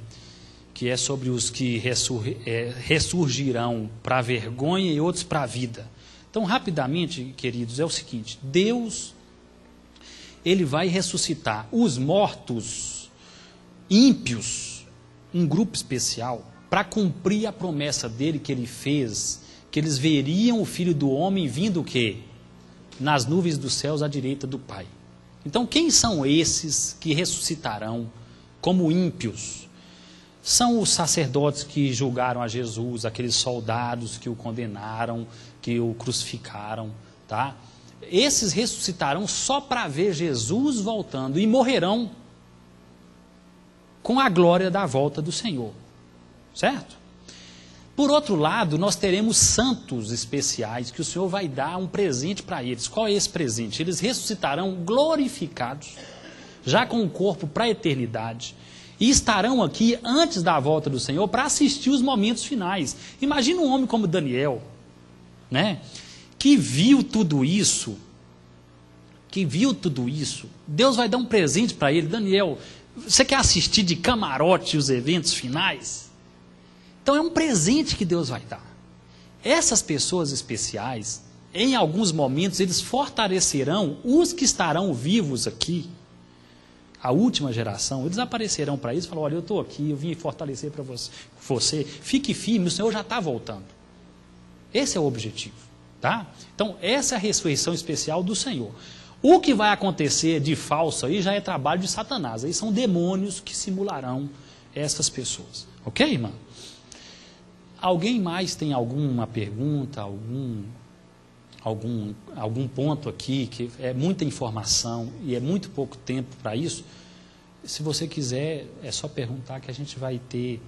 Que é sobre os que ressurgirão para a vergonha e outros para a vida. Então, rapidamente, queridos, é o seguinte: Deus, Ele vai ressuscitar os mortos ímpios, um grupo especial, para cumprir a promessa dele que Ele fez, que eles veriam o Filho do Homem vindo o quê? Nas nuvens dos céus à direita do Pai. Então, quem são esses que ressuscitarão como ímpios? São os sacerdotes que julgaram a Jesus, aqueles soldados que o condenaram, que o crucificaram, tá? Esses ressuscitarão só para ver Jesus voltando e morrerão com a glória da volta do Senhor, certo? Por outro lado, nós teremos santos especiais que o Senhor vai dar um presente para eles. Qual é esse presente? Eles ressuscitarão glorificados, já com o corpo para a eternidade, e estarão aqui antes da volta do Senhor para assistir os momentos finais. Imagina um homem como Daniel, né, que viu tudo isso, Deus vai dar um presente para ele. Daniel, você quer assistir de camarote os eventos finais? Então é um presente que Deus vai dar. Essas pessoas especiais, em alguns momentos, eles fortalecerão os que estarão vivos aqui. A última geração, eles aparecerão para eles e falarão: olha, eu estou aqui, eu vim fortalecer para você, fique firme, o Senhor já está voltando. Esse é o objetivo, tá? Então, essa é a ressurreição especial do Senhor. O que vai acontecer de falso aí já é trabalho de Satanás. Aí são demônios que simularão essas pessoas. Ok, irmã? Alguém mais tem alguma pergunta, algum ponto aqui, que é muita informação e é muito pouco tempo para isso? Se você quiser, é só perguntar que a gente vai ter